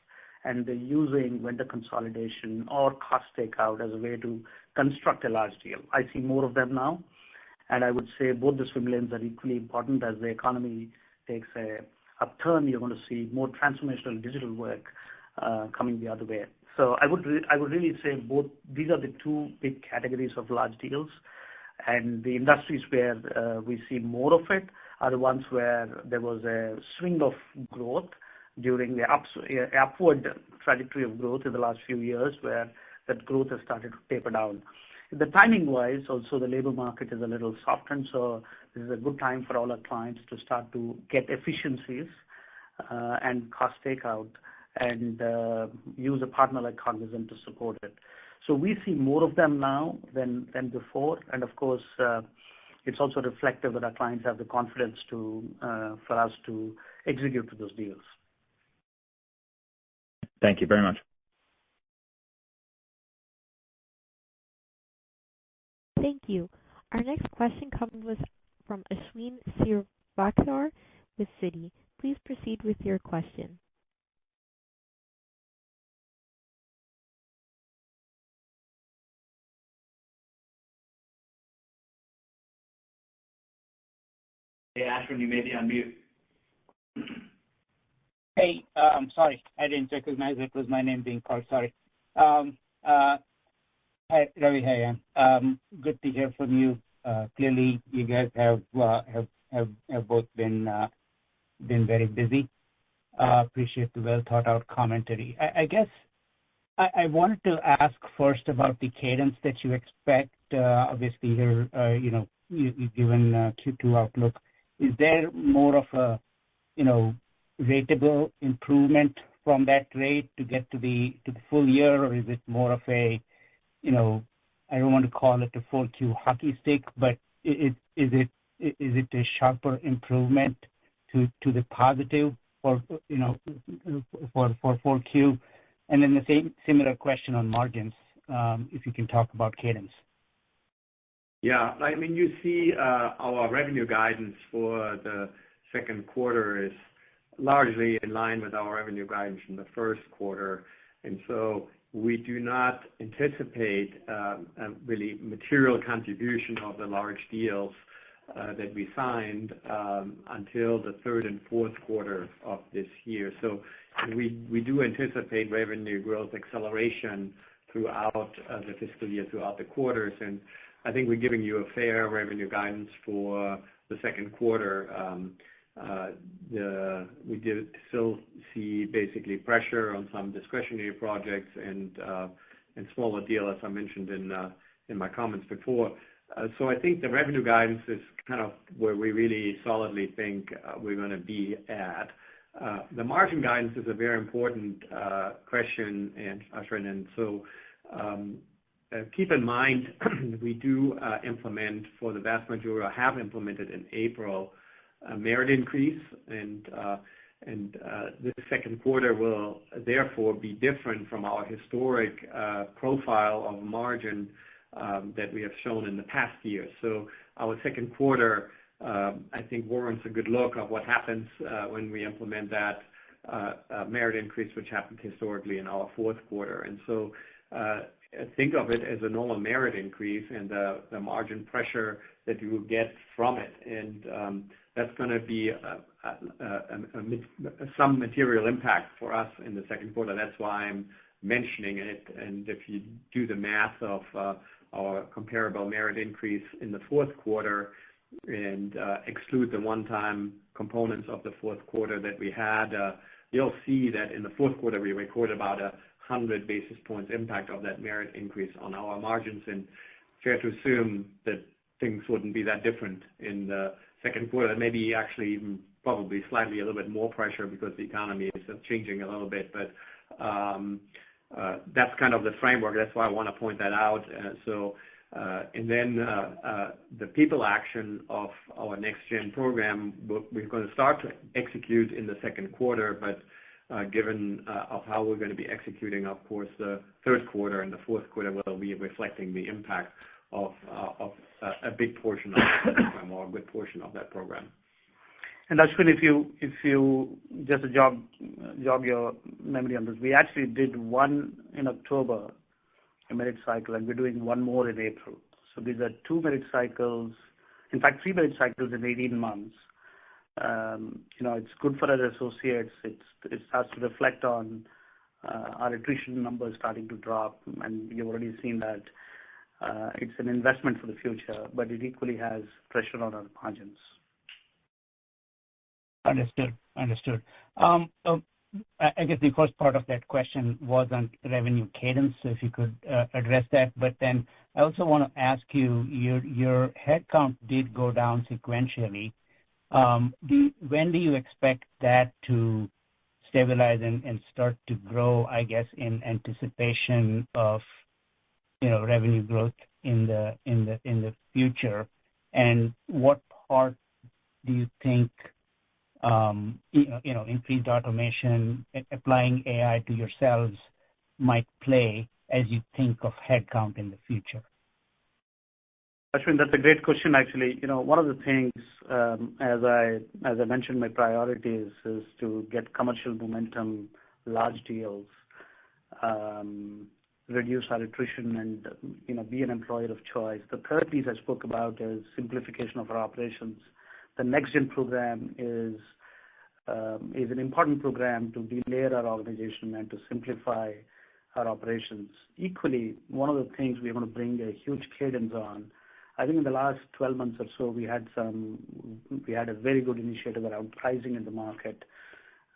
and they're using vendor consolidation or cost takeout as a way to construct a large deal. I see more of them now, and I would say both the swim lanes are equally important. As the economy takes a upturn, you're going to see more transformational digital work coming the other way. So I would really say both these are the two big categories of large deals, and the industries where we see more of it are the ones where there was a swing of growth during the upward trajectory of growth in the last few years, where that growth has started to taper down. The timing-wise, also the labor market is a little softened, so this is a good time for all our clients to start to get efficiencies and cost takeout and use a partner like Cognizant to support it. So we see more of them now than before, and of course, it's also reflective that our clients have the confidence for us to execute to those deals. Thank you very much. Thank you. Our next question comes from Ashwin Srivastava with Citi. Please proceed with your question. Hey, Ashwin, you may be on mute. Hey, sorry, I didn't recognize it was my name being called. Sorry. Hi, Ravi. Hi, Ann. Good to hear from you. Clearly, you guys have both been very busy. Appreciate the well thought out commentary. I guess I wanted to ask first about the cadence that you expect. Obviously, here, you've given Q2 outlook. Is there more of a ratable improvement from that rate to get to the full year, or is it more of a I don't want to call it a 4Q hockey stick, but is it a sharper improvement to the positive for 4Q? And then the similar question on margins, if you can talk about cadence. Yeah, I mean, you see our revenue guidance for the second quarter is largely in line with our revenue guidance in the first quarter. And so we do not anticipate a really material contribution of the large deals that we signed until the third and fourth quarter of this year. So we do anticipate revenue growth acceleration throughout the fiscal year, throughout the quarters. And I think we're giving you a fair revenue guidance for the second quarter. We did still see basically pressure on some discretionary projects and smaller deals, as I mentioned in my comments before. So I think the revenue guidance is kind of where we really solidly think we're going to be at. The margin guidance is a very important question, and Ashwin, and so keep in mind we do implement for the vast majority, or have implemented in April, a merit increase, and And this second quarter will therefore be different from our historic profile of margin that we have shown in the past year. So our second quarter, I think, warrants a good look of what happens when we implement that merit increase, which happened historically in our fourth quarter. And so think of it as a normal merit increase and the margin pressure that you will get from it. And that's going to be some material impact for us in the second quarter. That's why I'm mentioning it. And if you do the math of our comparable merit increase in the fourth quarter and exclude the one-time components of the fourth quarter that we had, you'll see that in the fourth quarter we recorded about 100 basis points impact of that merit increase on our margins. And fair to assume that things wouldn't be that different in the second quarter, maybe actually even probably slightly a little bit more pressure because the economy is changing a little bit. But that's kind of the framework. That's why I want to point that out. And then the people action of our next gen program, we're going to start to execute in the second quarter, but given of how we're going to be executing, of course, the third quarter and the fourth quarter will be reflecting the impact of a big portion of that program or a good portion of that program. And Ashwin, if you just jog your memory on this, we actually did one in October, a merit cycle, and we're doing one more in April. So these are 2 merit cycles, in fact 3 merit cycles in 18 months. It's good for our associates. It starts to reflect on our attrition numbers starting to drop, and you've already seen that. It's an investment for the future, but it equally has pressure on our margins. Understood. I guess the first part of that question was on revenue cadence, so if you could address that. But then I also want to ask you, your headcount did go down sequentially. When do you expect that to stabilize and start to grow, I guess, in anticipation of revenue growth in the future? And what part do you think increased automation, applying AI to yourselves might play as you think of headcount in the future? Ashwin, that's a great question, actually. One of the things, as I mentioned, my priorities is to get commercial momentum, large deals, reduce our attrition, and be an employer of choice. The third piece I spoke about is simplification of our operations. The next gen program is an important program to delayer our organization and to simplify our operations. Equally, one of the things we want to bring a huge cadence on, I think in the last 12 months or so, we had a very good initiative around pricing in the market,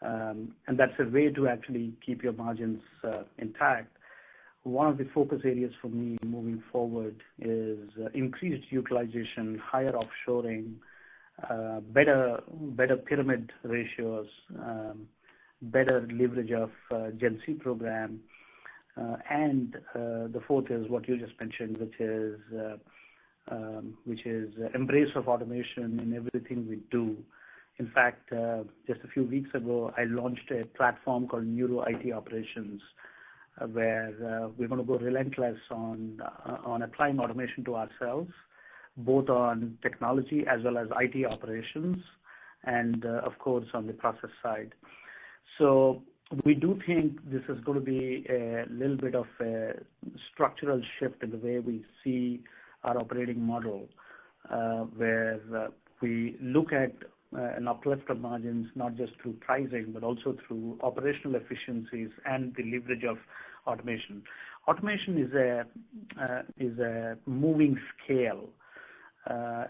and that's a way to actually keep your margins intact. One of the focus areas for me moving forward is increased utilization, higher offshoring, better pyramid ratios, better leverage of Gen C program, and the fourth is what you just mentioned, which is embrace of automation in everything we do. In fact, just a few weeks ago, I launched a platform called Neuro IT Operations, where we're going to go relentless on applying automation to ourselves, both on technology as well as IT operations, and of course on the process side. So we do think this is going to be a little bit of a structural shift in the way we see our operating model, where we look at an uplift of margins, not just through pricing, but also through operational efficiencies and the leverage of automation. Automation is a moving scale.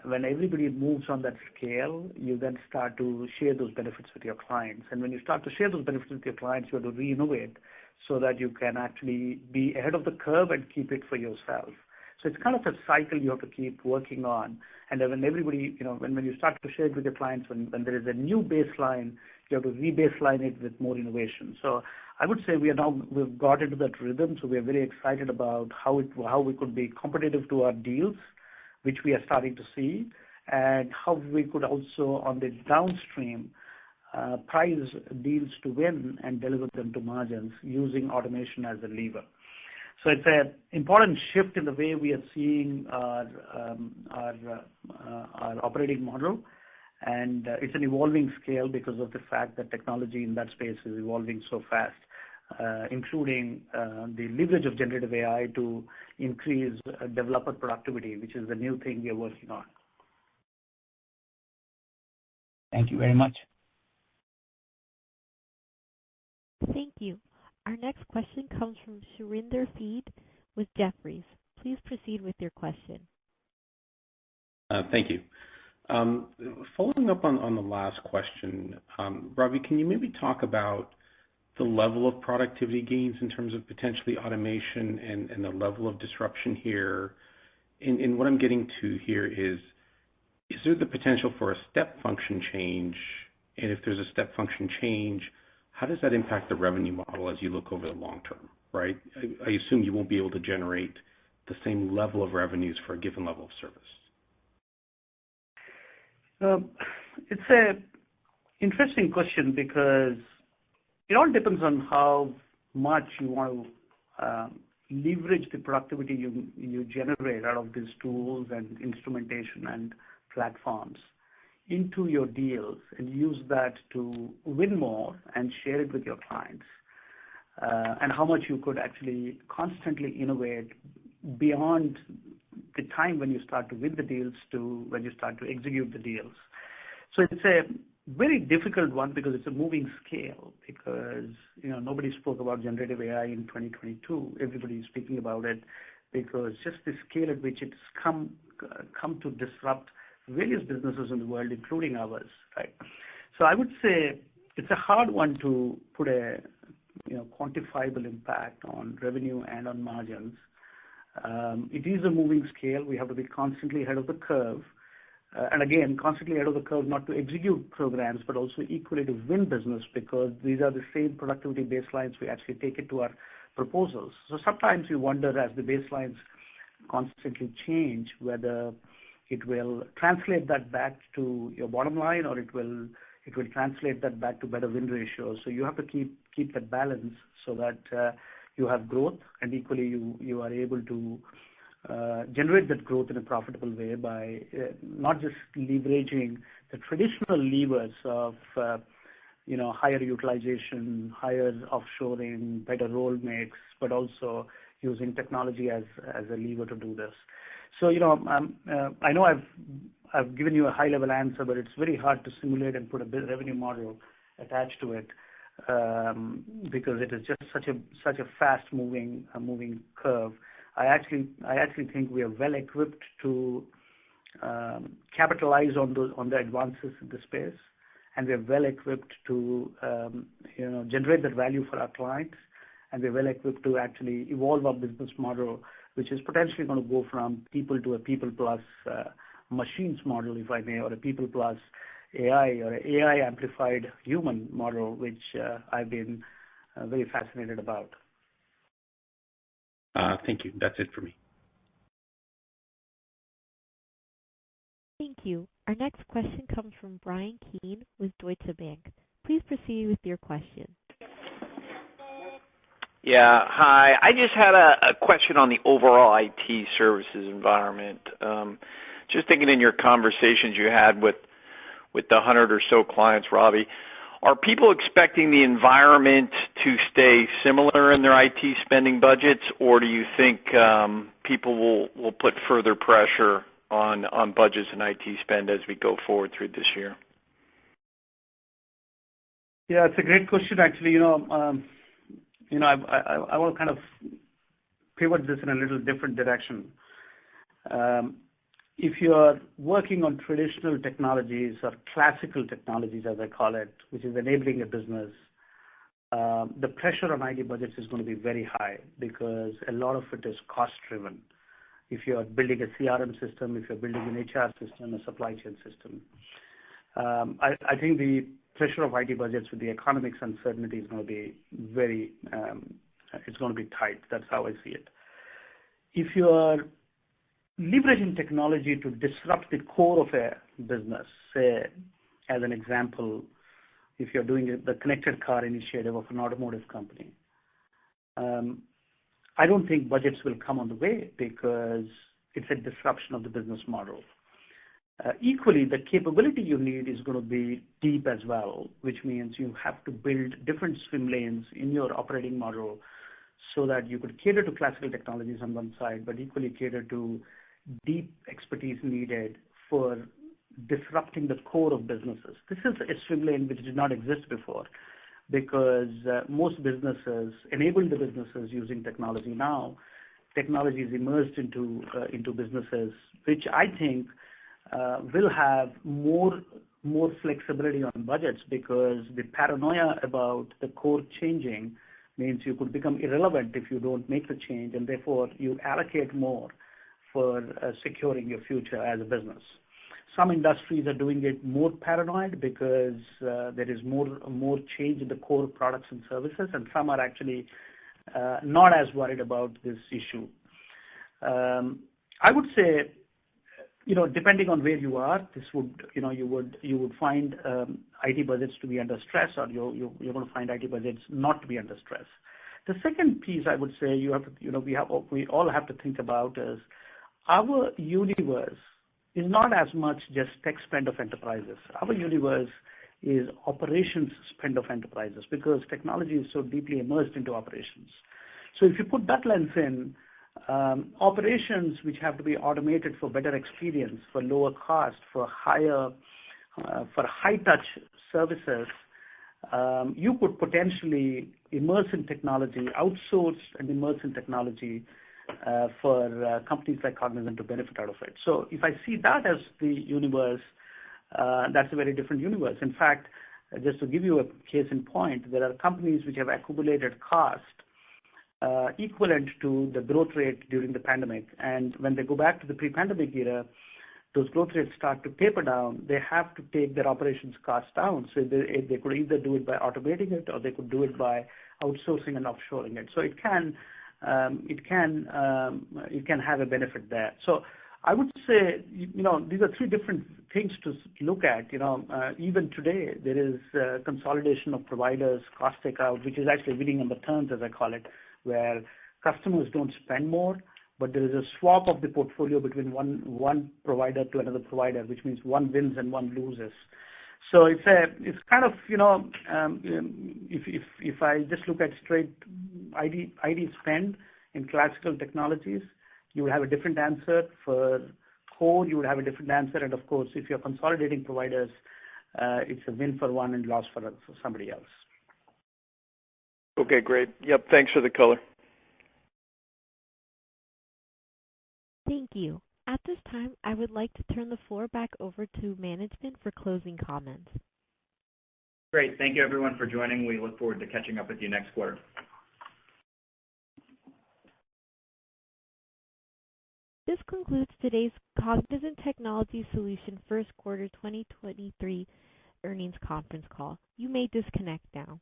When everybody moves on that scale, you then start to share those benefits with your clients. And when you start to share those benefits with your clients, you have to re-innovate so that you can actually be ahead of the curve and keep it for yourself. So it's kind of a cycle you have to keep working on. And then when everybody, when you start to share it with your clients, when there is a new baseline, you have to re-baseline it with more innovation. So I would say we've got into that rhythm. So we are very excited about how we could be competitive to our deals, which we are starting to see, and how we could also on the downstream price deals to win and deliver them to margins using automation as a lever. So it's an important shift in the way we are seeing our operating model, and it's an evolving scale because of the fact that technology in that space is evolving so fast, including the leverage of generative AI to increase developer productivity, which is the new thing we are working on. Thank you very much. Thank you. Our next question comes from Surinder Feed with Jefferies. Please proceed with your question. Thank you. Following up on the last question, Ravi, can you maybe talk about the level of productivity gains in terms of potentially automation and the level of disruption here? And what I'm getting to here is there the potential for a step function change? And if there's a step function change, how does that impact the revenue model as you look over the long term, right? I assume you won't be able to generate the same level of revenues for a given level of service. It's an interesting question because it all depends on how much you want to leverage the productivity you generate out of these tools and instrumentation and platforms into your deals and use that to win more and share it with your clients, and how much you could actually constantly innovate beyond the time when you start to win the deals to when you start to execute the deals. So it's a very difficult one because it's a moving scale, because nobody spoke about generative AI in 2022. Everybody is speaking about it because just the scale at which it's come to disrupt various businesses in the world, including ours, right? So I would say it's a hard one to put a quantifiable impact on revenue and on margins. It is a moving scale. We have to be constantly ahead of the curve. And again, constantly ahead of the curve, not to execute programs, but also equally to win business, because these are the same productivity baselines we actually take it to our proposals. So sometimes you wonder, as the baselines constantly change, whether it will translate that back to your bottom line, or it will translate that back to better win ratios. So you have to keep that balance so that you have growth, and equally you are able to generate that growth in a profitable way by not just leveraging the traditional levers of higher utilization, higher offshoring, better role mix, but also using technology as a lever to do this. So I know I've given you a high level answer, but it's very hard to simulate and put a revenue model attached to it, because it is just such a fast moving curve. I actually think we are well equipped to capitalize on the advances in the space, and we are well equipped to generate that value for our clients, and we're well equipped to actually evolve our business model, which is potentially going to go from people to a people plus machines model, if I may, or a people plus AI or AI amplified human model, which I've been very fascinated about. Thank you. That's it for me. Thank you. Our next question comes from Brian Keane with Deutsche Bank. Please proceed with your question. Yeah, hi. I just had a question on the overall IT services environment. Just thinking in your conversations you had with the 100 or so clients, Ravi, are people expecting the environment to stay similar in their IT spending budgets, or do you think people will put further pressure on budgets and IT spend as we go forward through this year? Yeah, it's a great question, actually. I want to kind of pivot this in a little different direction. If you are working on traditional technologies or classical technologies, as I call it, which is enabling a business, the pressure on IT budgets is going to be very high because a lot of it is cost-driven. If you're building a CRM system, if you're building an HR system, a supply chain system, I think the pressure of IT budgets with the economics uncertainty is going to be it's going to be tight. That's how I see it. If you are leveraging technology to disrupt the core of a business, say, as an example, if you're doing the connected car initiative of an automotive company. I don't think budgets will come on the way because it's a disruption of the business model. Equally, the capability you need is going to be deep as well, which means you have to build different swim lanes in your operating model so that you could cater to classical technologies on one side, but equally cater to deep expertise needed for disrupting the core of businesses. This is a swim lane which did not exist before because most businesses enable the businesses using technology now. Technology is immersed into businesses, which I think will have more flexibility on budgets because the paranoia about the core changing means you could become irrelevant if you don't make the change, and therefore you allocate more for securing your future as a business. Some industries are doing it more paranoid because there is more change in the core products and services, and some are actually not as worried about this issue. I would say, depending on where you are, this would, you would find IT budgets to be under stress, or you're going to find IT budgets not to be under stress. The second piece I would say you have to, we all have to think about is our universe is not as much just tech spend of enterprises. Our universe is operations spend of enterprises because technology is so deeply immersed into operations. So if you put that lens in, operations which have to be automated for better experience, for lower cost, for high touch services, you could potentially immerse in technology, outsource and immerse in technology for companies like Cognizant to benefit out of it. So if I see that as the universe, that's a very different universe. In fact, just to give you a case in point, there are companies which have accumulated cost equivalent to the growth rate during the pandemic. And when they go back to the pre-pandemic era, those growth rates start to taper down. They have to take their operations costs down. So they could either do it by automating it, or they could do it by outsourcing and offshoring it. So it can have a benefit there. So I would say, these are three different things to look at. Even today, there is consolidation of providers, cost takeout, which is actually winning on the terms, as I call it, where customers don't spend more, but there is a swap of the portfolio between one provider to another provider, which means one wins and one loses. So it's kind of, if I just look at straight ID spend in classical technologies, you would have a different answer. For core, you would have a different answer. And of course, if you're consolidating providers, it's a win for one and loss for somebody else. Okay, great. Yep, thanks for the color. Thank you. At this time, I would like to turn the floor back over to management for closing comments. Great. Thank you, everyone, for joining. We look forward to catching up with you next quarter. This concludes today's Cognizant Technology Solutions First Quarter 2023 Earnings Conference Call. You may disconnect now.